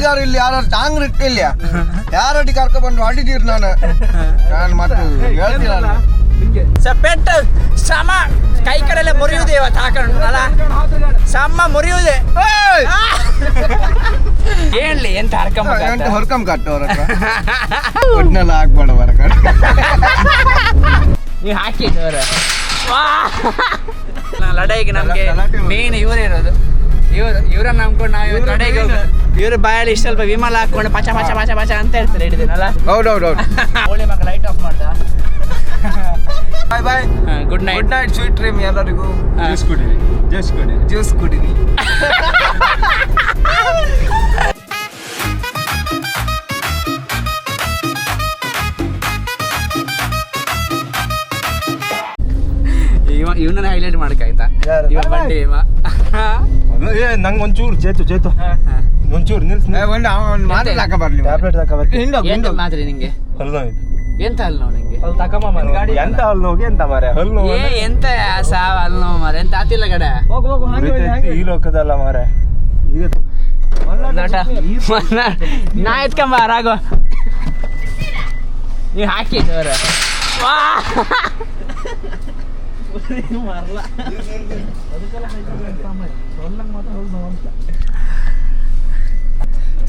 ಬಾಡಿಗಾರ ಇಲ್ಲಿ ಯಾರು ಚಾಂಗ್ರ ಇಟ್ಟಿಲ್ಲ ಯಾರಡಿ ಕರ್ಕೊಂಡು ಬಂದು ಹೊಡಿತೀರಿ ನಾನು ಮತ್ತೆ ಹೇಳ್ತೀನಲ್ಲ ಪೆಟ್ಟು ಸಮ ಕೈ ಕಡೆಲ್ಲ ಮುರಿಯುವುದೇ ಇವತ್ತು ಹಾಕೊಂಡು ಅಲ್ಲ ಸಮ ಮುರಿಯುವುದೇ ಹೇಳಿ ಎಂತ ಹೊರ್ಕಂಬ ಕಟ್ಟು ಅವ್ರ ಒಟ್ನೆಲ್ಲ ಹಾಕ್ಬೇಡ ಬರ ಕಡೆ ನೀವು ಹಾಕಿದ್ದವರ ಲಡಾಯಿಗೆ ನಮ್ಗೆ ಮೇನ್ ಇವರೇ ಇರೋದು ಇವ್ರನ್ನ ನಂಬ್ಕೊಂಡು ನಾವು ಇವತ್ತು ಲಡಾಯಿಗೆ ಇವ್ರ ಬಾಯಲ್ಲಿ ಇಷ್ಟ ಸ್ವಲ್ಪ ವಿಮಲ ಹಾಕೊಂಡು ಪಚ ಪಚ ಪಚ ಪಚ ಅಂತ ಹೇಳ್ತಾರೆ ಹಿಡಿದಿನಲ್ಲ ಹೌದೌದು ಹೋಳಿ ಮಗ ಲೈಟ್ ಆಫ್ ಮಾಡ್ದ bye bye good night sweet dream ಎಲ್ಲರಿಗೂ ಜ್ಯೂಸ್ ಕುಡೀನಿ ಇವನ್ನ ಹೈಲೈಟ್ ಮಾಡಕಾಯ್ತಾ ಇವ ಬಂಡಿ ನಂಗೆ ಒಂಚೂರು ಚೇತು ಒಂಚೂರು ನಿಲ್ಸ್ ಮಾತ್ರ ಸಾಕ ಬರ್ಲಿ ಟ್ಯಾಬ್ಲೆಟ್ ಎಂತ ಮಾತ್ರಿ ನಿಂಗೆ ಹಲ್ಲು ನೋವು ಎಂತ ಹಲ್ಲು ನೋವು ನಿಂಗೆ ಎಂತ ಹಲ್ಲು ನೋವು ಎಂತ ಮಾರ್ರೆ ಹಲ್ಲು ನೋವು ಎಂತ ಸಾವ ಹಲ್ಲು ನೋವು ಮಾರ ಎಂತ ಆತಿಲ್ಲ ಕಡೆ ಈ ಲೋಕದಲ್ಲ ಮಾರ್ರೆ ಈಗ ನಾ ಎತ್ಕೊಂಬ ರಾಘವ ನೀವು ಹಾಕಿ ಅವರ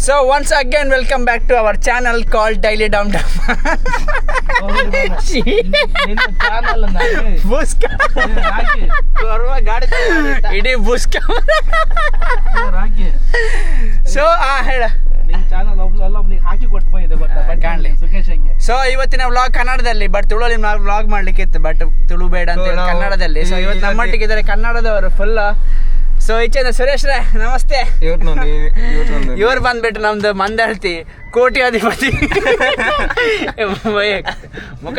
So once again welcome back to our channel called Daily Dum Dum. Buska. Idi buska. So ಹೇಳ ಸೊ ಇವತ್ತಿನ ವ್ಲಾಗ್ ಕನ್ನಡದಲ್ಲಿ ಬಟ್ ತುಳುವಲ್ಲಿ ವ್ಲಾಗ್ ಮಾಡ್ಲಿಕ್ಕೆ ಇತ್ತು ಬಟ್ ತುಳು ಬೇಡ ಅಂತ ಕನ್ನಡದಲ್ಲಿ ಸೊ ಇವತ್ತು ನಮ್ಮೊಟ್ಟಿಗೆ ಇದ್ದಾರೆ ಕನ್ನಡದವರು ಫುಲ್ ಸೊ ಈಚೆಯಿಂದ ಸುರೇಶ್ ರೇ ನಮಸ್ತೆ ಇವ್ರು ಬಂದ್ಬಿಟ್ಟು ನಮ್ದು ಮಂದಳ್ತಿ ಕೋಟ್ಯಾಧಿಪತಿ ಮುಖ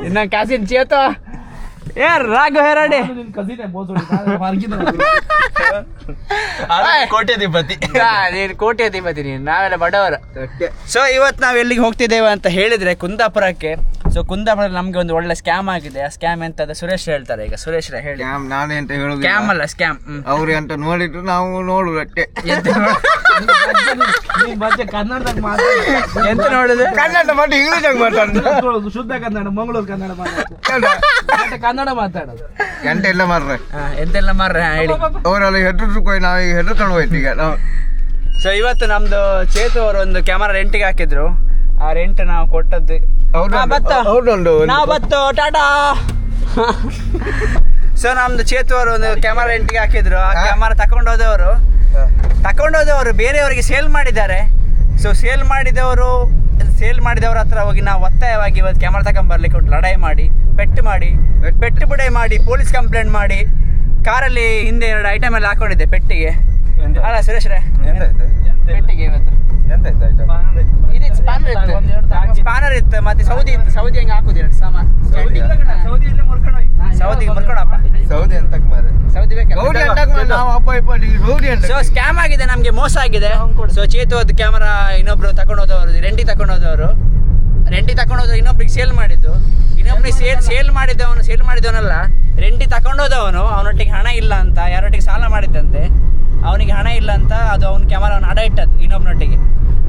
ಇನ್ನ ಕಾಸಿನ ಚೇತೋ ರಾಘವ ಹೇರಾಡಿ ಕೋಟ್ಯಾಧಿಪತಿ ನೀನು ಕೋಟ್ಯಾಧಿಪತಿ ನೀನು ನಾವೆಲ್ಲ ಬಡವರು ಸೊ ಇವತ್ತು ನಾವು ಎಲ್ಲಿಗೆ ಹೋಗ್ತಿದ್ದೇವೆ ಅಂತ ಹೇಳಿದ್ರೆ ಕುಂದಾಪುರಕ್ಕೆ ಸೊ ಕುಂದಾಪುರ ನಮ್ಗೆ ಒಂದು ಒಳ್ಳೆ ಸ್ಕ್ಯಾಮ್ ಆಗಿದೆ ಆ ಸ್ಕ್ಯಾಮ್ ಎಂತ ಸುರೇಶ್ ಹೇಳ್ತಾರೆ ಈಗ ಸುರೇಶ್ ಹೇಳಿ ನಾನೇ ಅಂತ ಹೇಳುದು ಸ್ಕ್ಯಾಮ್ ಅಲ್ಲ ಸ್ಕ್ಯಾಮ್ ಅವ್ರು ಅಂತ ನೋಡಿದ್ರು ನಾವು ನೋಡುದು ಅಷ್ಟೇ ಎಂತ ನೋಡುದು ಕನ್ನಡ ಮತ್ತೆ ಇಂಗ್ಲಿಷ್ ಆಗಿ ಮಾತಾಡುದು ಶುದ್ಧ ಕನ್ನಡ ಮಂಗಳೂರು ಕನ್ನಡ ಕನ್ನಡ ಮಾತಾಡೋದು ಎಂತ ಎಲ್ಲ ಮಾರ್ರೆ ಎಂತೆಲ್ಲ ಮಾರ್ರೆ ಹೇಳಿ ಅವರೆಲ್ಲ ಹೆದರ್ಸ್ಕೊಂಡು ನಾವೀಗ ಹೆದರ್ಕೊಂಡು ಹೋಯ್ತು ಈಗ ನಾವು ಸೊ ಇವತ್ತು ನಮ್ದು ಚೇತು ಅವರು ಒಂದು ಕ್ಯಾಮರಾ ರೆಂಟಿಗೆ ಹಾಕಿದ್ರು ಆ ರೆಂಟ್ ನಾವು ಕೊಟ್ಟದ್ದು ನಾವು ಬತ್ತು ಟಾಟಾ ಸೊ ನಮ್ದು ಚೇತು ಅವರು ಒಂದು ಕ್ಯಾಮರಾ ರೆಂಟಿಗೆ ಹಾಕಿದ್ರು ಆ ಕ್ಯಾಮರಾ ತಕೊಂಡೋದವರು ಬೇರೆಯವರಿಗೆ ಸೇಲ್ ಮಾಡಿದ್ದಾರೆ ಸೊ ಸೇಲ್ ಮಾಡಿದವರ ಹತ್ರ ಹೋಗಿ ನಾವು ಒತ್ತಾಯವಾಗಿ ಇವತ್ತು ಕ್ಯಾಮರಾ ತಗೊಂಡ್ಬರ್ಲಿಕ್ಕೆ ಲಡಾಯಿ ಮಾಡಿ ಪೆಟ್ಟು ಬುಡಾಯಿ ಮಾಡಿ ಪೊಲೀಸ್ ಕಂಪ್ಲೇಂಟ್ ಮಾಡಿ ಕಾರಲ್ಲಿ ಹಿಂದೆ 2 ಐಟಮ್ ಎಲ್ಲ ಹಾಕೊಂಡಿದ್ದೆ ಪೆಟ್ಟಿಗೆ ಅಲ್ಲ ಸುರೇಶ್ ರೇ ಪೆಟ್ಟಿಗೆ ಇವತ್ತು ಇದು ಸ್ಪಾನರ್ ಇತ್ತು ಮತ್ತೆ ಸೌದಿ ಹಂಗೆ ಹಾಕುದು 2 ಸಾಮಾನು ಸೌದಿಗೆ ಮುರ್ಕೊಳಪ್ಪ ಸೌದಿ ಸೊ ಸ್ಕ್ಯಾಮ್ ಆಗಿದೆ ನಮ್ಗೆ ಮೋಸ ಆಗಿದೆ ಸೊ ಚೇತು ಅದು ಕ್ಯಾಮರಾ ಇನ್ನೊಬ್ರು ತಕೊಂಡೋದವರು ರೆಂಟಿಗೆ ತಕೊಂಡೋದವರು ಇನ್ನೊಬ್ರಿಗೆ ಸೇಲ್ ಮಾಡಿದ್ದು ಇನ್ನೊಬ್ರಿಗೆ ಸೇಲ್ ಮಾಡಿದವನಲ್ಲ ರೆಂಟಿಗೆ ತಕೊಂಡೋದವನು ಅವನೊಟ್ಟಿಗೆ ಹಣ ಇಲ್ಲ ಅಂತ ಯಾರೊಟ್ಟಿಗೆ ಸಾಲ ಮಾಡಿದ್ದಂತೆ ಅವನಿಗೆ ಹಣ ಇಲ್ಲ ಅಂತ ಅದು ಅವ್ನ ಕ್ಯಾಮರಾವನ್ನು ಅಡ ಇಟ್ಟದ್ದು ಇನ್ನೊಬ್ನೊಟ್ಟಿಗೆ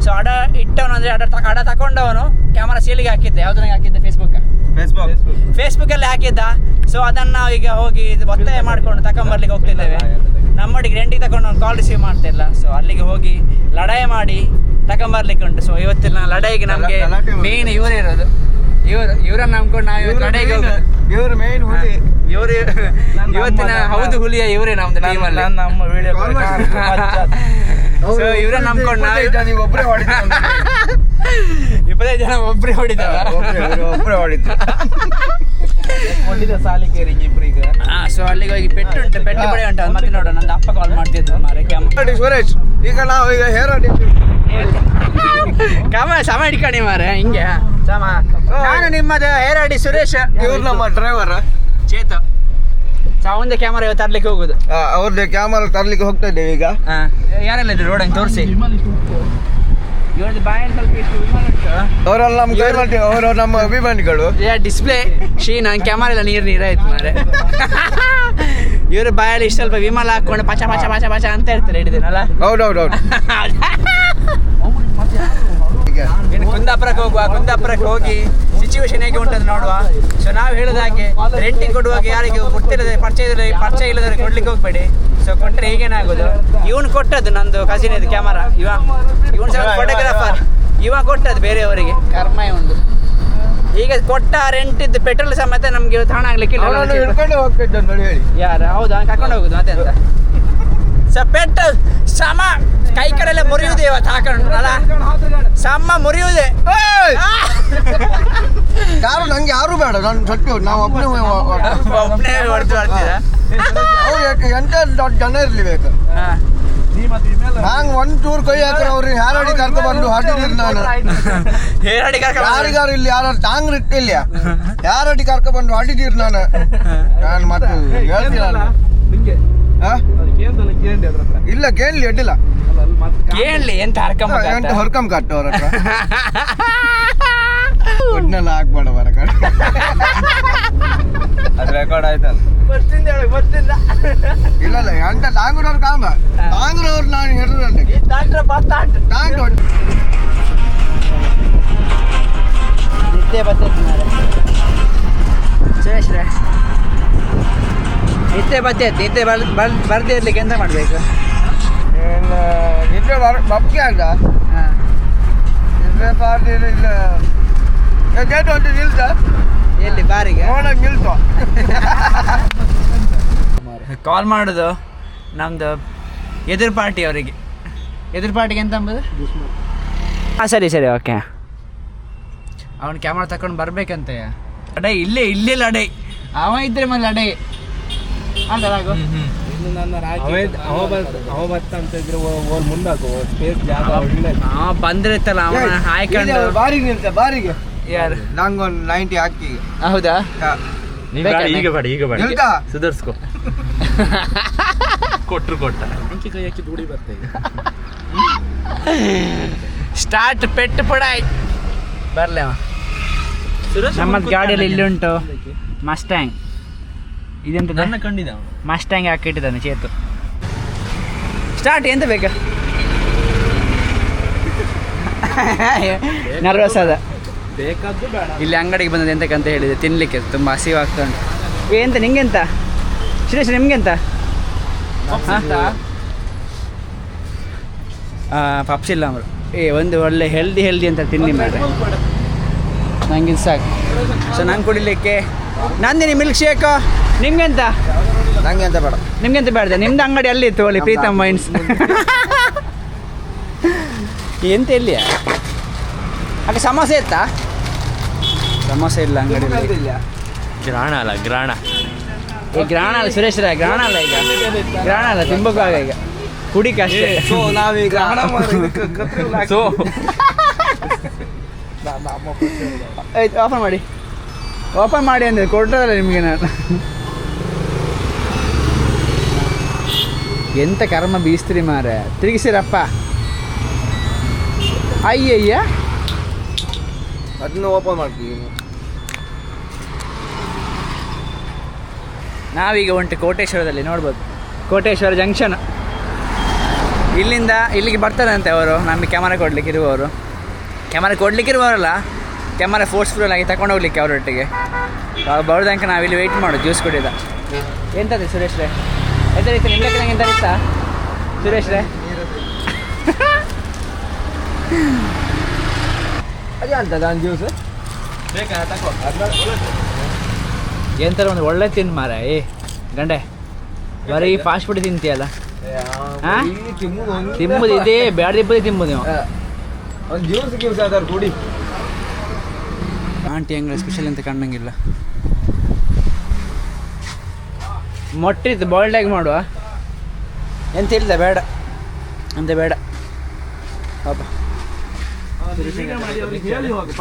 ಸೊ ಅಡ ಇಟ್ಟವನು ಅಂದರೆ ಅಡ ತಗೊಂಡವನು ಕ್ಯಾಮರಾ ಸೇಲಿಗೆ ಹಾಕಿದ್ದೆ ಯಾವುದ್ರಾಗ ಹಾಕಿದ್ದೆ ಫೇಸ್ಬುಕ್ಕಲ್ಲಿ ಹಾಕಿದ್ದ ಸೊ ಅದನ್ನು ನಾವು ಈಗ ಹೋಗಿ ಒತ್ತಾಯ ಮಾಡ್ಕೊಂಡು ತಗೊಂಬರ್ಲಿಕ್ಕೆ ಹೋಗ್ತಿದ್ದೇವೆ ನಮ್ಮೊಟ್ಟಿಗೆ ರೆಂಟಿಗೆ ತಗೊಂಡು ಅವ್ನು ಕಾಲ್ ರಿಸೀವ್ ಮಾಡ್ತಿಲ್ಲ ಸೊ ಅಲ್ಲಿಗೆ ಹೋಗಿ ಲಡಾಯಿ ಮಾಡಿ ತಗೊಂಬರ್ಲಿಕ್ಕೆ ಉಂಟು ಸೊ ಇವತ್ತಿನ ಲಡಾಯಿಗೆ ನಮಗೆ ಮೇನ್ ಇವರೇ ಇರೋದು ಇವ್ರನ್ನ ನಂಬ್ಕೊಂಡು ನಾವು ಇವತ್ತು ಲಡಾಯಿಗೆ ಇವ್ರ ಮೇನ್ ಹುಲಿ ಇವತ್ತಿನ ಹೌದು ಹುಲಿಯ ಇವರೇ ನಮ್ದು ಟೀಮಲ್ಲಿ ನಮ್ಮ ವಿಡಿಯೋ ಸೊ ಇವ್ರನ್ನ ನಂಬ್ಕೊಂಡು ನೀವು ಒಬ್ಬರೇ ಹೊಡಿತೀವಿ 25 ಜನ ಒಬ್ಬರೇ ಒಬ್ಬರೇ ಹೊಡಿತು ಸಾಲಿಕೇರಿ ಇಬ್ರಿಗೆ ಸೊ ಅಲ್ಲಿಗೆ ಹೋಗಿ ಪೆಟ್ಟು ಬಳೆ ಉಂಟು ಅದು ಮತ್ತೆ ನೋಡೋಣ ನಂದು ಅಪ್ಪ ಕಾಲ್ ಮಾಡ್ತಿದ್ರು ಮಾರೆ ಸುರೇಶ್ ಈಗ ನಾವು ಈಗ ಹೇರಾಡಿ ಸಮ ಹಿಡ್ಕಣಿ ಮಾರೆ ಹಿಂಗೆ ನಾನು ನಿಮ್ಮದು ಹೇರಾಡಿ ಸುರೇಶ್ ಇವ್ರು ನಮ್ಮ ಡ್ರೈವರ್ ಚೇತು ಒಂದು ಕ್ಯಾಮರಾ ಇವತ್ತು ತರ್ಲಿಕ್ಕೆ ಹೋಗುದು ಅವ್ರದ್ದು ಕ್ಯಾಮರಾ ತರ್ಲಿಕ್ಕೆ ಹೋಗ್ತಾ ಇದ್ದೇವೆ ಈಗ ಯಾರೆಲ್ಲ ಇದ್ರು ರೋಡ್ ಹಂಗೆ ತೋರಿಸಿ ಅವರೆಲ್ಲ ನಮ್ಮ ಕೈ ಅವರು ನಮ್ಮ ಅಭಿಮಾನಿಗಳು ಡಿಸ್ಪ್ಲೇ ನಂಗೆ ಕ್ಯಾಮರಾ ಎಲ್ಲ ನೀರಾಯ್ತು ಮಾರೆ ಇವ್ರ ಬಾಯಲ್ಲಿ ಸ್ವಲ್ಪ ವಿಮಲ ಹಾಕೊಂಡು ಪಚ ಪಚ ಪಚ ಪಚ ಅಂತ ಇರ್ತಾರೆ ಹಿಡಿದಿನಲ್ಲ. ಹೌದೌದೌದು. ಇನ್ನು ಕುಂದಾಪುರಕ್ಕೆ ಹೋಗಿ ಸಿಚುವೇಶನ್ ಹೇಗೆ ಉಂಟದು ನೋಡುವ. ಸೊ ನಾವು ಹೇಳಿದಾಗೆ ರೆಂಟಿಗೆ ಕೊಡುವಾಗ ಯಾರಿಗೆ ಗೊತ್ತಿಲ್ಲದೆ ಪರಿಚಯ ಇಲ್ಲದವ್ರಿಗೆ ಕೊಡ್ಲಿಕ್ಕೆ ಹೋಗ್ಬೇಡಿ. ಸೊ ಕೊಟ್ಟರೆ ಹೀಗೇನಾಗೋದು. ಇವನು ಕೊಟ್ಟದ್ದು ನಂದು ಕಸಿನ್ ಇದು ಕ್ಯಾಮರಾ. ಇವನು ಸಹ ಫೋಟೋಗ್ರಾಫರ್. ಇವ ಕೊಟ್ಟದ್ದು ಬೇರೆಯವರಿಗೆ ಕರ್ಮ ಒಂದು. ಈಗ ಕೊಟ್ಟ ರೆಂಟ್ ಇದ್ದು ಪೆಟ್ರೋಲ್ ಸಮೇತ ನಮ್ಗೆ ತಾಣ ಆಗ್ಲಿಕ್ಕೆ ಹಿಡ್ಕೊಂಡು ಹೋಗ್ತಿದ್ದ ನೋಡಿ ಹೇಳಿ. ಯಾರು ಹೌದಾ ಕರ್ಕೊಂಡು ಹೋಗುದು ಮತ್ತೆ ಅಂತ. ಸೊ ಪೆಟ್ರೋಲ್ ಸಮ ಕೈ ಕಡೆಲ್ಲ ಮುರಿಯುವುದೇ ಇವತ್ತು ಹಾಕೊಂಡ್ರಲ್ಲ, ಸಮ ಮುರಿಯುವುದೇ. ಯಾರು ನಂಗೆ ಯಾರು ಬೇಡ, ನಾನು ಸತ್ಯ ನಾವು ಒಬ್ಬನೇ ಹೊಡೆದು ಮಾಡ್ತೀರಾ? ಅವ್ರು ಎಂತ ದೊಡ್ಡ ಜನ ಇರ್ಲಿ ಬೇಕು. ನಂಗೆ ಒಂದ್ ಚೂರು ಕೈ ಹಾಕ್ರೆ ಅವ್ರಿಗೆ ಯಾರಡಿ ಕರ್ಕೊ ಬಂದು ಹಾಕಿದಿರಿ. ನಾನು ಯಾರಿಗಾರು ಇಲ್ಲಿ ಯಾರು ಟಾಂಗ್ ಇಟ್ಟಿಲ್ಲ, ಯಾರಡಿ ಕರ್ಕೊ ಬಂದು ಹಾಕಿದಿರಿ. ನಾನು ಮತ್ತೆ ಹೇಳ್ತೀನಲ್ಲ. ಇಲ್ಲ ಕೇಳಲಿ ಅಡ್ಡಿಲ್ಲ, ಕೇಳಲಿ ಎಂತ ಎಂತ ಹೊರ್ಕಂಬ ಕಟ್ಟು ಅವ್ರ ಹತ್ರ ಒಡ್ನೆಲ್ಲ ಹಾಕ್ಬೇಡ ಬರ ಕಡೆ. ಅದು ರೆಕಾರ್ಡ್ ಆಯ್ತಲ್ಲ. ಇಲ್ಲ ಎಂತ ಟಾಂಗ್ರವ್ರು ಕಾಂಬ ಟಾಂಗ್ರವ್ರು ನಾನು ಹೇಳಿದ್ರೆ ನಿದ್ದೆ ಬರ್ತೈತಿ ಸುರೇಶ್ರೇ, ನಿದ್ದೆ ಬರ್ತೈತಿ. ನಿದ್ದೆ ಬರ್ದೇ ಇರ್ಲಿಕ್ಕೆ ಎಂತ ಮಾಡ್ಬೇಕು? ನಿದ್ದೆ ಬಪ್ಪೆ ಅಲ್ಲ, ನಿದ್ದೆ ಬಾರ್ದಿಲ್ಲ. ಗೇಟ್ ಒಂದು ನಿಲ್ಸ ಎಲ್ಲಿ ಬಾರಿಗೆ ನೋಡಕ್ ನಿಲ್ಸು. ಕಾಲ್ ಮಾಡೋದು ನಮ್ದು ಎದುರು ಪಾರ್ಟಿ ಅವರಿಗೆ. ಎದುರು ಪಾರ್ಟಿಗೆ ಎಂತ ಅಂಬೋದು? ಹಾಂ ಸರಿ ಓಕೆ. ಅವನು ಕ್ಯಾಮ್ರಾ ತಗೊಂಡು ಬರ್ಬೇಕಂತೆ. ಅಡೈ ಇಲ್ಲೇ ಲಡೈ ಅವ ಇದ್ರೆ ಮತ್ತೆ ಲಡೈ ಅಂತ ರಾಗು. ಅವ ಬತ್ತ ಅಂತ ಇದ್ರೆ ಮುಂದಾಕು ಸ್ಪೇಸ್ ಜಾಗ ಬಂದ್ರೆ ಇತ್ತಲ್ಲ ಅವನ ಹಾಯ್ಕೊಂಡು ಬಾರಿಗೆ ನಿಲ್ಸ. ಬಾರಿಗೆ ಯಾರು ನಂಗೊಂದು 90 ಹಾಕಿ. ಹೌದಾ? ಈಗ ಬೇಡ ನಿಲ್ತಾ ಸುಧಾರಿಸ್ಕೊ. ಕೊಟ್ಟ ಅಂಕಿ ಕೈ ಹಾಕಿ ದೂಡಿ ಬರ್ತೇವೆ. ಸ್ಟಾರ್ಟ್ ಪೆಟ್ಟು ಪುಡಾಯ್ ಬರ್ಲಿ ಅವ. ನಮ್ಮದು ಗಾಡಿಯಲ್ಲಿ ಇಲ್ಲಿ ಉಂಟು ಮಸ್ಟ್ಯಾಂಗ್. ಇದೆಂತ ನನ್ನ ಕಂಡಿದ್ದ ಮಸ್ಟ್ಯಾಂಗ್ ಹಾಕಿಟ್ಟಿದ್ದಾನೆ ಚೇತು. ಸ್ಟಾರ್ಟ್ ಎಂತ ಬೇಕಾ? ನರ್ವಸ್ ಅದ. ಬೇಕಾದ್ದು ಬೇಡ. ಇಲ್ಲಿ ಅಂಗಡಿಗೆ ಬಂದದ್ದು ಎಂತಕ್ಕಂತ ಹೇಳಿದೆ, ತಿನ್ಲಿಕ್ಕೆ ತುಂಬ ಹಸಿವಾಗ್ತಾ ಉಂಟು. ಎಂತ ನಿಂಗೆಂತ ಸುರೇಶ್? ನಿಮ್ಗೆಂತ? ಪಪ್ಸ್ ಇಲ್ಲ ಅವರು. ಒಂದು ಒಳ್ಳೆ ಹೆಲ್ದಿ ಅಂತ ತಿನ್ನಿ ಮಾಡ್ರೆ ನಂಗೆ ಇದು ಸಾಕು. ಸೊ ನಂಗೆ ಕುಡಿಲಿಕ್ಕೆ ನಂದಿನಿ ಮಿಲ್ಕ್ ಶೇಕು. ನಿಮ್ಗೆಂತ? ನಂಗೆ ಅಂತ ಬೇಡ. ನಿಮ್ಗೆಂತ ಬೇಡ? ನಿಮ್ದು ಅಂಗಡಿ ಅಲ್ಲಿ ಇತ್ತು ಅಲ್ಲಿ ಪ್ರೀತಮ್ ವೈನ್ಸ್. ಎಂತ ಇಲ್ಲಿಯಾ? ಹಾಗೆ ಸಮೋಸೆ ಇತ್ತಾ? ಸಮೋಸೆ ಇಲ್ಲ ಅಂಗಡಿ. ಗ್ರಾಣ ಅಲ್ಲ ಗ್ರಾಣ. ಈ ಗ್ರಾಣ ಅಲ್ಲ ಸುರೇಶ್ರ, ಗ್ರಾಣ ಅಲ್ಲ. ಈಗ ಗ್ರಾಣ ಅಲ್ಲ, ತಿಂಬಕ್ಕಾಗ ಈಗ ಕುಡಿಕ ಅಷ್ಟೇ. ಸೊ ನಾವೀಗ ಸೊ ಆಯ್ತು, ಓಪನ್ ಮಾಡಿ ಅಂದರೆ ಕೊಟ್ಟದಲ್ಲ ನಿಮಗೆ ನಾನು. ಎಂತ ಕರ್ಮ ಬೀಸ್ತ್ರಿ ಮಾರೆ, ತಿರುಗಿಸಿರಪ್ಪ. ಅಯ್ಯಯ್ಯ ಅದನ್ನ ಓಪನ್ ಮಾಡ್ತೀವಿ. ನಾವೀಗ ಉಂಟು ಕೋಟೇಶ್ವರದಲ್ಲಿ ನೋಡ್ಬೋದು. ಕೋಟೇಶ್ವರ ಜಂಕ್ಷನ್. ಇಲ್ಲಿಂದ ಇಲ್ಲಿಗೆ ಬರ್ತಾರಂತೆ ಅವರು ನಮಗೆ ಕ್ಯಾಮರಾ ಕೊಡ್ಲಿಕ್ಕಿರುವವರು. ಕ್ಯಾಮರಾ ಕೊಡ್ಲಿಕ್ಕಿರುವವರಲ್ಲ, ಕ್ಯಾಮರಾ ಫೋರ್ಸ್ಫುಲ್ ಆಗಿ ತಗೊಂಡು ಹೋಗ್ಲಿಕ್ಕೆ ಅವರೊಟ್ಟಿಗೆ. ಅವ್ರು ಬರೋದಂಕ ನಾವಿಲ್ಲಿ ವೆಯ್ಟ್ ಮಾಡೋದು ಜ್ಯೂಸ್ ಕುಡಿಯೋದ. ಎಂತದೆ ಸುರೇಶ್ರೇ? ಎಂತ ರೀತಿ ನಿಮ್ಗೆ ನಂಗೆ ಎಂತ ಇತ್ತಾ ಸುರೇಶ್ರೇ? ಅದೇ ಅಂತ ನಾನು ಜ್ಯೂಸ್ ಬೇಕಾ ತಗೋ. ಎಂಥರ ಒಂದು ಒಳ್ಳೆ ತಿನ್ ಮಾರ. ಗಂಡೆ ಬರೀ ಫಾಸ್ಟ್ ಫುಡ್ ತಿಂತೀಯಲ್ಲ. ತಿಂಬುದು ಇದೇ ಬ್ಯಾಡ್ದಿಬ್ಬದೇ ತಿಂಬುದು ನೀವು. ಒಂದು ಜ್ಯೂಸ್ ಆಧಾರ ಕುಡಿ. ಆಂಟಿ ಅಂಗಡಿ ಸ್ಪೆಷಲ್ ಅಂತ ಕಂಡಂಗಿಲ್ಲ. ಮೊಟ್ಟಿದ್ದು ಬಾಯ್ಲ್ಡ್ ಆಗಿ ಮಾಡುವ. ಎಂತ ಇಲ್ಲ ಬೇಡ ಅಂತ ಬೇಡ ಪಾಪ.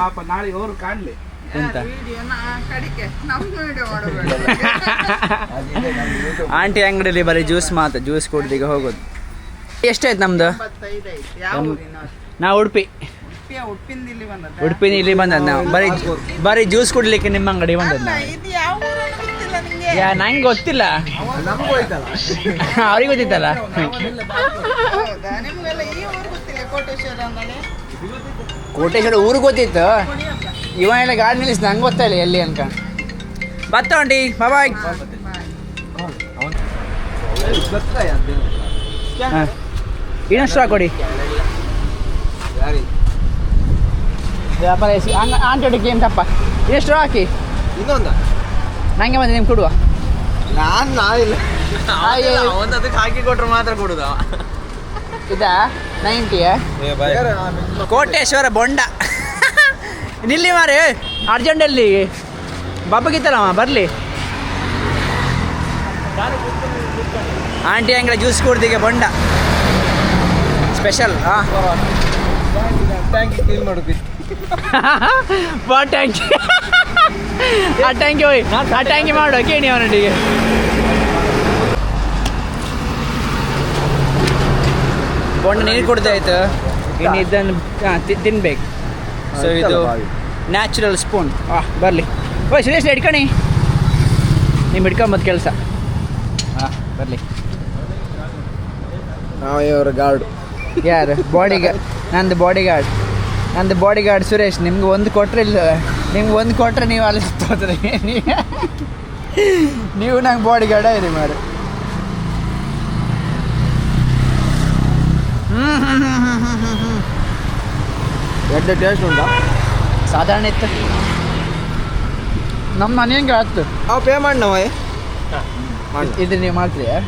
ಪಾಪ ನಾಳೆ ಅವರು ಕಾಣಲಿ ಎಂತ ಆಂಟಿ ಅಂಗಡಿಯಲ್ಲಿ ಬರೀ ಜ್ಯೂಸ್ ಮಾತ್ರ. ಜ್ಯೂಸ್ ಕುಡ್ದೀಗ ಹೋಗೋದು. ಎಷ್ಟಾಯ್ತು ನಮ್ದು? ನಾವು ಉಡುಪಿನ ಇಲ್ಲಿ ಬಂದದ್ದು ನಾವು. ಬರೀ ಜ್ಯೂಸ್ ಕುಡ್ಲಿಕ್ಕೆ ನಿಮ್ಮ ಅಂಗಡಿ ಬಂದದ್ದು ನಾವು. ನಂಗೆ ಗೊತ್ತಿಲ್ಲ, ನಮ್ಗೆ ಹೋಯ್ತಲ್ಲ. ಅವ್ರಿಗೆ ಗೊತ್ತಿತ್ತಲ್ಲ. ಕೋಟೇಶ್ವರ ಊರು ಗೊತ್ತಿತ್ತು, ಇವ ಎಲ್ಲ ಗಾಡಿ ನಿಲ್ಲಿಸ್ ನಂಗೆ ಗೊತ್ತಾಯಿಲ್ಲ ಎಲ್ಲಿ ಅನ್ಕ. ಬತ್ತ ಆಂಟಿ, ಬಾಯ್. ಇನ್ನಷ್ಟು ಕೊಡಿ ವ್ಯಾಪಾರ ಆಂಟಿ ಹೊಡಿಕೆ ಏನು ತಪ್ಪ. ಇನ್ನಷ್ಟು ಹಾಕಿ ಇನ್ನೊಂದ ನಂಗೆ ಬಂದು ನಿಮ್ಗೆ ಕೊಡುವ. ನಾವಿಲ್ಲ ಒಂದಕ್ಕೆ ಹಾಕಿ ಕೊಟ್ರೆ ಮಾತ್ರ ಕೊಡುದ. ಇದಾ 90 ಕೋಟೇಶ್ವರ ಬೊಂಡ. ನಿಲ್ಲಿ ಮಾರೆ ಅರ್ಜೆಂಟಲ್ಲಿ ಬಬ್ಬಗಿತ್ತಲ್ಲಮ್ಮ ಬರಲಿ. ಆಂಟಿ ಅಂಗಡಿ ಜ್ಯೂಸ್ ಕುಡ್ದಿಗೆ ಬೊಂಡ ಸ್ಪೆಷಲ್. ಟ್ಯಾಂಕಿ ಕ್ಲೀನ್ ಮಾಡೋದು. ಬಾ ಟ್ಯಾಂಕಿ, ಆ ಟ್ಯಾಂಕಿ ಹೋಯ್, ಆ ಟ್ಯಾಂಕಿ ಮಾಡುವ ಕೇಳಿ ಅವನೊಟ್ಟಿಗೆ. ಬೊಂಡ ನೀರು ಕುಡ್ದಾಯ್ತು, ಇನ್ನು ಇದನ್ನು ತಿನ್ಬೇಕು. ಸೊ ಇದು ನ್ಯಾಚುರಲ್ ಸ್ಪೂನ್. ಬರಲಿ ಓಯ್ ಸುರೇಶ್ ಹಿಡ್ಕಣಿ, ನೀವು ಹಿಡ್ಕೊಂಬತ್ತು ಕೆಲಸ. ಬರಲಿ. ನಾವು ಇವರ ಗಾರ್ಡು. ಯಾರು ಬಾಡಿ ಗಾರ್ಡ್? ನಂದು ಬಾಡಿ ಗಾರ್ಡ್ ಸುರೇಶ್. ನಿಮ್ಗೆ ಒಂದು ಕೊಟ್ಟರೆ ಇಲ್ಲ, ನಿಮ್ಗೆ ಒಂದು ಕೊಟ್ಟರೆ ನೀವು ಅಲ್ಲಿ ಸುತ್ತೋದ್ರಿ. ನೀವು ನಂಗೆ ಬಾಡಿ ಗಾರ್ಡ ಇರಿ ಮಾರು. ಎಡ್ಡೆ ಟೇಸ್ಟ್ ಉಂಟಾ? ಸಾಧಾರಣ ಇತ್ತು. ನಮ್ಮ ಮನೆಯಂಗೆ ಆಯ್ತು. ನಾವು ಪೇ ಮಾಡಿ ನಾವು ಇದು ನೀವು ಮಾಡ್ತೀರಾ?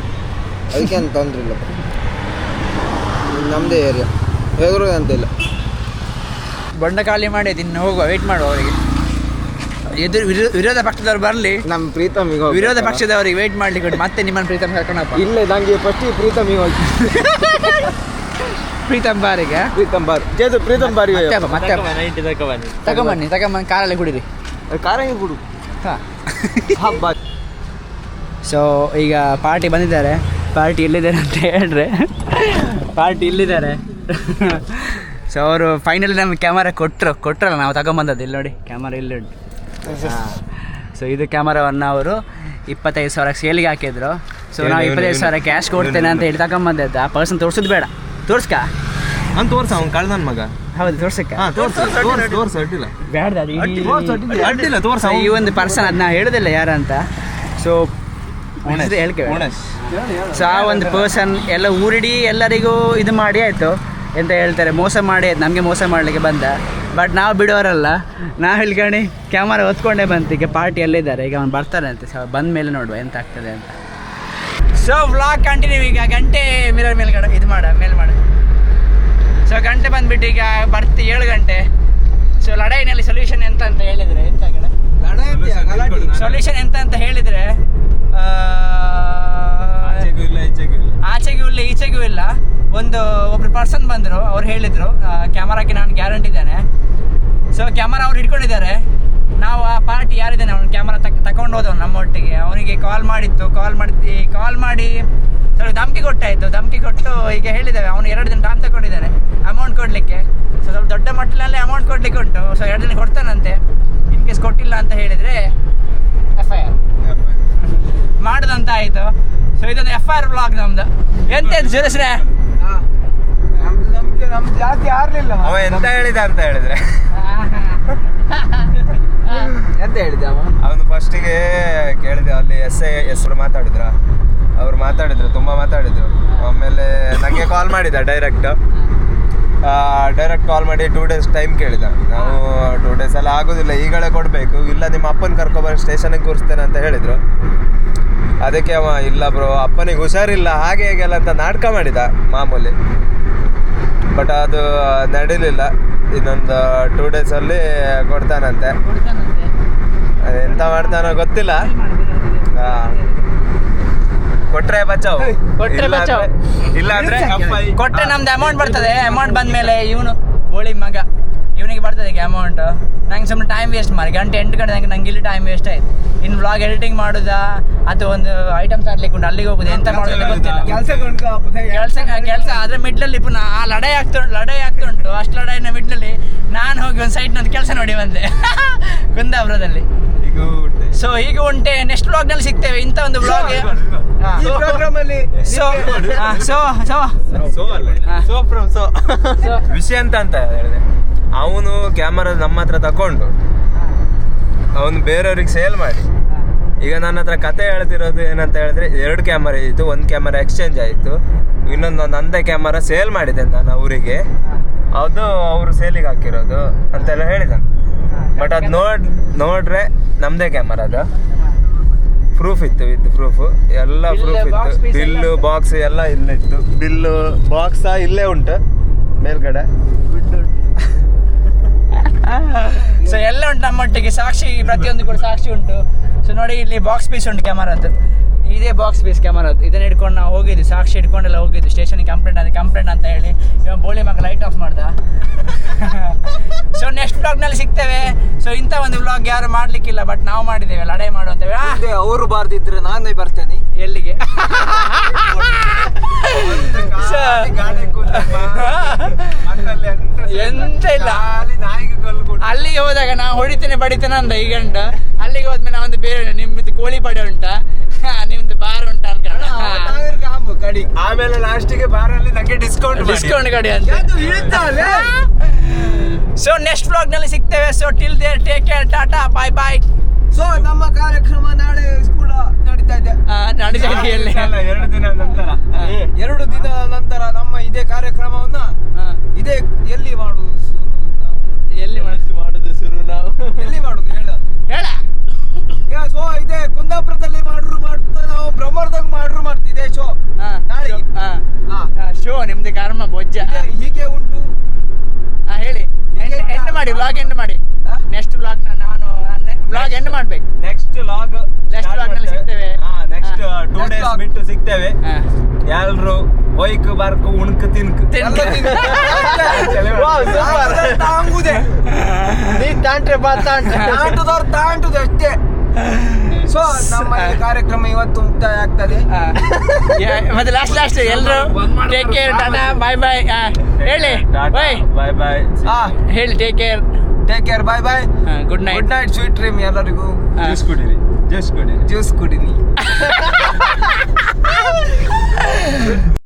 ಅದಕ್ಕೇನು ತೊಂದರೆ ಇಲ್ಲ, ನಮ್ಮದೇ ಏರಿಯಾ, ಹೇಗೂ ಅಂತಿಲ್ಲ. ಬೊಂಡ ಖಾಲಿ ಮಾಡಿ ಇನ್ನು ಹೋಗುವ, ವೆಯ್ಟ್ ಮಾಡುವ ಅವರಿಗೆ. ವಿರೋಧ ಪಕ್ಷದವ್ರು ಬರಲಿ, ನಮ್ಮ ಪ್ರೀತಮಿಗೆ ವಿರೋಧ ಪಕ್ಷದವ್ರಿಗೆ ವೆಯ್ಟ್ ಮಾಡ್ಲಿಕ್ಕೆ ಕೊಡಿ. ಮತ್ತೆ ನಿಮ್ಮನ್ನು ಪ್ರೀತಮ್ ಕರ್ಕೊಂಡಪ್ಪ. ಇಲ್ಲ, ನಂಗೆ ಫಸ್ಟ್ ಪ್ರೀತಮಿಗೆ ಹೋಗಿ. ಪ್ರೀತಮ್ ಬಾರಿಗೆ ಪ್ರೀತಮ್ ಬಾರ್ ಜೇದು ಪ್ರೀತಮ್ ಬಾರಿ ಮತ್ತೆ ತಗೊಂಬನ್ನಿ ಕಾರಲ್ಲಿ ಕುಡೀರಿ. ಕಾರಂಗಿ ಬಿಡು. ಹಬ್ಬ. ಸೊ ಈಗ ಪಾರ್ಟಿ ಬಂದಿದ್ದಾರೆ. ಪಾರ್ಟಿ ಎಲ್ಲಿದ್ದಾರೆ ಅಂತ ಹೇಳಿದ್ರೆ, ಪಾರ್ಟಿ ಇಲ್ಲಿದ್ದಾರೆ. ಸೊ ಅವರು ಫೈನಲಿ ನಮಗೆ ಕ್ಯಾಮರಾ ಕೊಟ್ಟರಲ್ಲ, ನಾವು ತಗೊಂಬಂದದ್ದು. ಇಲ್ಲಿ ನೋಡಿ ಕ್ಯಾಮರಾ ಇಲ್ಲಿ ಉಂಟು. ಸೊ ಇದು ಕ್ಯಾಮರಾವನ್ನು ಅವರು 25,000 ಸೇಲಿಗೆ ಹಾಕಿದ್ರು. ಸೊ ನಾವು 25,000 ಕ್ಯಾಶ್ ಕೊಡ್ತೇನೆ ಅಂತ ಹೇಳಿ ತಗೊಂಬಂದದ್ದು. ಆ ಪರ್ಸನ್ ತೋರಿಸೋದು ಬೇಡ, ತೋರ್ಸ್ಕ ಅವ್ನು ತೋರ್ಸ, ಅವ್ನು ಕಳ್ದನ ಮಗ. ಹೌದು ತೋರ್ಸಕ್ಕ ತೋರ್ಸ ಅಡ್ಡಿಲ್ಲ, ಬೇಡ ಅಡ್ಡಿಲ್ಲ ತೋರ್ಸ. ಈ ಒಂದು ಪರ್ಸನ್ ಅದನ್ನ ಹೇಳೋದಿಲ್ಲ ಯಾರಂತ. ಸೊ ಹೇಳ್ಕೇವೆ. ಸೊ ಆ ಒಂದು ಪರ್ಸನ್ ಎಲ್ಲ ಊರಿಡಿ ಎಲ್ಲರಿಗೂ ಇದು ಮಾಡಿ ಆಯಿತು, ಎಂತ ಹೇಳ್ತಾರೆ, ಮೋಸ ಮಾಡಿ ಆಯ್ತು. ನಮಗೆ ಮೋಸ ಮಾಡಲಿಕ್ಕೆ ಬಂದ. ಬಟ್ ನಾವು ಬಿಡೋರಲ್ಲ, ನಾವು ಹೇಳ್ಕೊಂಡು ಕ್ಯಾಮರಾ ಹೊತ್ಕೊಂಡೇ ಬಂತು. ಈಗ ಪಾರ್ಟಿ ಎಲ್ಲಿದ್ದಾರೆ, ಈಗ ಅವ್ನು ಬರ್ತಾರೆ ಅಂತೆ. ಸೊ ಬಂದ ಮೇಲೆ ನೋಡುವ ಎಂತ ಆಗ್ತದೆ ಅಂತ. So vlog continue. ಈಗ ಗಂಟೆ ಮಿರರ್ ಮೇಲ್ಗಡೆ ಇದು ಮೇಲೆ ಮಾಡು. ಸೊ ಗಂಟೆ ಬಂದುಬಿಟ್ಟು ಈಗ 7 ಗಂಟೆ. ಸೊ ಲಡಾಯಿನಲ್ಲಿ ಸೊಲ್ಯೂಷನ್ ಎಂತ ಅಂತ ಹೇಳಿದರೆ, ಸೊಲ್ಯೂಷನ್ ಎಂತ ಅಂತ ಹೇಳಿದರೆ, ಆಚೆಗೂ ಇಲ್ಲ ಈಚೆಗೂ ಇಲ್ಲ. ಒಬ್ರು ಪರ್ಸನ್ ಬಂದರು, ಅವ್ರು ಹೇಳಿದರು ಕ್ಯಾಮರಾಕ್ಕೆ ನಾನು ಗ್ಯಾರಂಟಿ ಇದ್ದೇನೆ. ಸೊ ಕ್ಯಾಮರಾ ಅವ್ರು ಹಿಡ್ಕೊಂಡಿದ್ದಾರೆ. ನಾವು ಆ ಪಾರ್ಟಿ ಯಾರಿದ್ದಾನೆ ಅವ್ನು ಕ್ಯಾಮರಾ ತಗೊಂಡು ಹೋದವನು ನಮ್ಮೊಟ್ಟಿಗೆ. ಅವನಿಗೆ ಕಾಲ್ ಮಾಡಿ ಸ್ವಲ್ಪ ಧಮ್ಕಿ ಕೊಟ್ಟಾಯಿತು. ಧಮ್ಕಿ ಕೊಟ್ಟು ಈಗ ಹೇಳಿದ್ದೇವೆ, ಅವನು 2 ದಿನ ಟೈಮ್ ತಗೊಂಡಿದ್ದಾನೆ ಅಮೌಂಟ್ ಕೊಡಲಿಕ್ಕೆ. ಸೊ ಸ್ವಲ್ಪ ದೊಡ್ಡ ಮಟ್ಟದಲ್ಲಿ ಅಮೌಂಟ್ ಕೊಡಲಿಕ್ಕೆ ಉಂಟು. ಸೊ 2 ದಿನ ಕೊಡ್ತಾನಂತೆ. ಇನ್ ಕೇಸ್ ಕೊಟ್ಟಿಲ್ಲ ಅಂತ ಹೇಳಿದರೆ FIR ಮಾಡೋದಂತ ಆಯಿತು. ಸೊ ಇದೊಂದು FIR ಬ್ಲಾಗ್ ನಮ್ದು. ಎಂತ ಸುರೇಶ್ರೆ, ನಮ್ದು ಜಾತಿ ಯಾರಲಿಲ್ಲ. ಅವ ಎಂತ ಹೇಳಿದ ಅಂತ ಹೇಳಿದ್ರೆ, ಎಂತ ಹೇಳಿದ್ದೆ ಅವನು ಫಸ್ಟಿಗೆ ಕೇಳಿದೆ, ಅಲ್ಲಿ ಹೆಸರು ಮಾತಾಡಿದ್ರ, ಅವ್ರು ಮಾತಾಡಿದ್ರು, ತುಂಬ ಮಾತಾಡಿದ್ರು. ಆಮೇಲೆ ನನಗೆ ಕಾಲ್ ಮಾಡಿದ ಡೈರೆಕ್ಟ್ ಕಾಲ್ ಮಾಡಿ 2 days ಟೈಮ್ ಕೇಳಿದ. ನಾವು 2 days ಎಲ್ಲ ಆಗೋದಿಲ್ಲ, ಈಗಲೇ ಕೊಡಬೇಕು, ಇಲ್ಲ ನಿಮ್ಮ ಅಪ್ಪನ ಕರ್ಕೊಬಂದು ಸ್ಟೇಷನಿಗೆ ಕೂರಿಸ್ತೇನೆ ಅಂತ ಹೇಳಿದರು. ಅದಕ್ಕೆ ಅವ ಇಲ್ಲ ಬ್ರೋ, ಅಪ್ಪನಿಗೆ ಹುಷಾರಿಲ್ಲ ಹಾಗೆ ಹೇಗೆಲ್ಲ ಅಂತ ನಾಟಕ ಮಾಡಿದ ಮಾಮೂಲಿ. ಬಟ್ ಅದು ನಡೀಲಿಲ್ಲ. ಇನ್ನೊಂದು 2 days ಅಲ್ಲಿ ಕೊಡ್ತಾನಂತೆ. ಎಂತ ಮಾಡ್ತಾನೋ ಗೊತ್ತಿಲ್ಲ. ಕೊಟ್ರೆ ಬಚಾವ್, ಇಲ್ಲ ಅಂದ್ರೆ ಕೊಟ್ರೆ ನಮ್ದು ಅಮೌಂಟ್ ಬರ್ತದೆ. ಅಮೌಂಟ್ ಬಂದ್ಮೇಲೆ ಇವನು ಬೋಳಿ ಮಗ, ಇವನಿಗೆ ಬರ್ತದೆ ಈಗ ಅಮೌಂಟ್. ನಂಗೆ ಸುಮ್ಮನೆ ಟೈಮ್ ವೇಸ್ಟ್ ಮಾಡಿ, 8 ಗಂಟೆ ನಂಗೆ ಇಲ್ಲಿ ಟೈಮ್ ವೇಸ್ಟ್ ಆಯ್ತು. ಇನ್ನು ವ್ಲಾಗ್ ಎಡಿಟಿಂಗ್ ಮಾಡೋದಾ ಅಥವಾ ಒಂದು ಐಟಮ್ಸ್ ಆಡ್ಲಿಕ್ಕೆ ಉಂಟು, ಅಲ್ಲಿಗೆ ಹೋಗುದು, ಎಂತ ಮಾಡೋದು ಗೊತ್ತಿಲ್ಲ. ಕೆಲಸ ಅದ್ರ ಮಿಡ್ಲಲ್ಲಿ ಪುನಃ ಆ ಲಡಾಯಿ ಆಗ್ತುಂಟು. ಅಷ್ಟು ಲಡಾಯಿನ ಮಿಡ್ಲಲ್ಲಿ ನಾನು ಹೋಗಿ ಒಂದು ಸೈಡ್ನೊಂದು ಕೆಲಸ ನೋಡಿ ಬಂದೆ ಕುಂದಾಪುರದಲ್ಲಿ. ಸೊ ಹೀಗೆ ಉಂಟೆ. ನೆಕ್ಸ್ಟ್ ಬ್ಲಾಗ್ ನಲ್ಲಿ ಸಿಗ್ತೇವೆ ಇಂಥ ಒಂದು ಬ್ಲಾಗ್. ಈ ಪ್ರೋಗ್ರಾಮ್ ಅಲ್ಲಿ ವಿಷಯ ಅಂತ ಹೇಳಿದೆ, ಅವನು ಕ್ಯಾಮರಾ ನಮ್ಮ ಹತ್ರ ತಕೊಂಡು ಅವನು ಬೇರೆಯವ್ರಿಗೆ ಸೇಲ್ ಮಾಡಿ, ಈಗ ನನ್ನ ಹತ್ರ ಕತೆ ಹೇಳ್ತಿರೋದು ಏನಂತ ಹೇಳಿದ್ರೆ 2 ಕ್ಯಾಮರಾ ಇತ್ತು, 1 ಕ್ಯಾಮರಾ ಎಕ್ಸ್ಚೇಂಜ್ ಆಯಿತು, ಇನ್ನೊಂದು ನಂದೇ ಕ್ಯಾಮರಾ ಸೇಲ್ ಮಾಡಿದೆ ನಾನು ಅವರಿಗೆ, ಅದು ಅವರು ಸೇಲಿಗೆ ಹಾಕಿರೋದು ಅಂತೆಲ್ಲ ಹೇಳಿದ್ದಾನೆ. ಬಟ್ ಅದು ನೋಡ್ರೆ ನಮ್ಮದೇ ಕ್ಯಾಮರಾ, ಅದು ಪ್ರೂಫ್ ಇತ್ತು, ವಿತ್ ಪ್ರೂಫ್ ಎಲ್ಲ ಪ್ರೂಫ್ ಇತ್ತು. ಬಿಲ್ಲು ಬಾಕ್ಸ್ ಎಲ್ಲ ಇಲ್ಲೇ ಇತ್ತು, ಬಿಲ್ಲು ಬಾಕ್ಸ್ ಇಲ್ಲೇ ಉಂಟು ಮೇಲ್ಗಡೆ. ಸೊ ಎಲ್ಲ ಉಂಟು ನಮ್ಮೊಟ್ಟಿಗೆ, ಸಾಕ್ಷಿ ಪ್ರತಿಯೊಂದು ಕೂಡ ಸಾಕ್ಷಿ ಉಂಟು. ಸೊ ನೋಡಿ ಇಲ್ಲಿ ಬಾಕ್ಸ್ ಪೀಸ್ ಉಂಟು ಕ್ಯಾಮರಾದ್ದು, ಇದೇ ಬಾಕ್ಸ್ ಪೀಸ್ ಕ್ಯಾಮರಾದ್ದು. ಇದನ್ನ ಹಿಡ್ಕೊಂಡು ನಾವು ಹೋಗಿದ್ವಿ, ಸಾಕ್ಷಿ ಹಿಡ್ಕೊಂಡೆಲ್ಲ ಹೋಗಿದ್ವಿ ಸ್ಟೇಷನ್ಗೆ. ಕಂಪ್ಲೇಂಟ್ ಅಂತ ಹೇಳಿ ಇವಾಗ ಬೋಳಿ ಮಗ ಲೈಟ್ ಆಫ್ ಮಾಡ್ದ. ಸೊ ನೆಕ್ಸ್ಟ್ ಬ್ಲಾಗ್ನಲ್ಲಿ ಸಿಗ್ತೇವೆ. ಸೊ ಇಂಥ ಒಂದು ಬ್ಲಾಗ್ ಯಾರು ಮಾಡ್ಲಿಕ್ಕಿಲ್ಲ, ಬಟ್ ನಾವು ಮಾಡಿದ್ದೇವೆ, ಲಡಾಯಿ ಮಾಡುವಂತೇವೆ. ಅವರು ಬಾರ್ದಿದ್ರೆ ನಾನೇ ಬರ್ತೇನೆ. ಎಲ್ಲಿಗೆ? ಎಂತ ಇಲ್ಲ, ಅಲ್ಲಿಗೆ ಹೋದಾಗ ನಾ ಹೊಡಿತೇನೆ ಬಡಿತೇನೆ ಅಂದ ಈ ಗಂಟ. ಅಲ್ಲಿಗೆ ಹೋದ್ಮೇಲೆ ನಾವೊಂದು ಬೇರೆ ನಿಮ್ದು ಕೋಳಿ ಪಡೆ ಉಂಟಾ, ನಿಮ್ದು ಬಾರ್ ಉಂಟಾ ಅನ್ಕೊಂಡ. ಆಮೇಲೆ ಲಾಸ್ಟಿಗೆ ಬಾರಲ್ಲಿ ನಂಗೆ ಡಿಸ್ಕೌಂಟ್ ಕಡಿ ಅಂತ. ಸೊ ನೆಕ್ಸ್ಟ್ ಬ್ಲಾಗ್ ನಲ್ಲಿ ಸಿಗ್ತೇವೆ. So till there take care, tata, bye bye. So ನಮ್ಮ ಕಾರ್ಯಕ್ರಮ ನಾಳೆ ಕೂಡ ನಡೀತಾ ಇದೆ. ಎಲ್ಲಿ? 2 ದಿನದ ನಂತರ 2 ದಿನದ ನಂತರ ನಮ್ಮ ಇದೇ ಕಾರ್ಯಕ್ರಮವನ್ನ ಇದೇ ಎಲ್ಲಿ ಮಾಡುದು ಶುರು ನಾವು? ಎಲ್ಲಿ ಮಾಡುದು ಶುರು ನಾವು ಎಲ್ಲಿ ಮಾಡುದು ಹೇಳ. ಸೊ ಇದೇ ಕುಂದಾಪುರದಲ್ಲಿ ಮಾಡ್ತಾ ನಾವು ಬ್ರಹ್ಮರದಾಗ ಮಾಡ್ತಿದ್ದೆ ಶೋ ನಾಳೆಗೆ. ಶೋ ನಿಮ್ದು ಕರ್ಮ ಬೊಜ್ಜ. ಹೀಗೆ ಉಂಟು. ಹೇಳಿ, ಎಂಡ್ ಮಾಡಿ, ಬ್ಲಾಗ್ ಎಂಡ್ ಮಾಡಿ. ನೆಕ್ಸ್ಟ್ ಬ್ಲಾಗ್ ನಾನು ಬ್ಲಾಗ್ ಎಂಡ್ ಮಾಡ್ಬೇಕು. ನೆಕ್ಸ್ಟ್ ಬ್ಲಾಗ್ ನಲ್ಲಿ ಸಿಗ್ತೇವೆ. ನೆಕ್ಸ್ಟ್ 2 ಡೇಸ್ ಬಿಟ್ಟು ಸಿಗ್ತೇವೆ. ಎಲ್ರು ಒಯ್ಕ್ ಬಾರ್ಕ್ ಉಣ್ಕ್ ತಿನ್ಕ್ ತಾಂಗುದೆ ನೀ ತಾಂಟ್ರೆ ಬಾ ತಾಂಟುದವ್ರು ತಾಂಟುದು ಅಷ್ಟೇ. ಸೊ ನಮ್ಮ ಈ ಕಾರ್ಯಕ್ರಮ ಇವತ್ತು ಮುಕ್ತಾಯ ಆಗ್ತದೆ. ಮತ್ತೆ ಲಾಸ್ಟ್ ಎಲ್ರು ಟೇಕ್ ಕೇರ್, ಟಾಟಾ, ಬಾಯ್ ಬಾಯ್ ಹೇಳಿ. ಬಾಯ್ ಹೇಳಿ ಟೇಕ್ ಕೇರ್, ಬಾಯ್ bye, good night, sweet dream ಎಲ್ಲರಿಗೂ. ಜ್ಯೂಸ್ ಕುಡೀರಿ. ಜ್ಯೂಸ್ ಕುಡೀನಿ.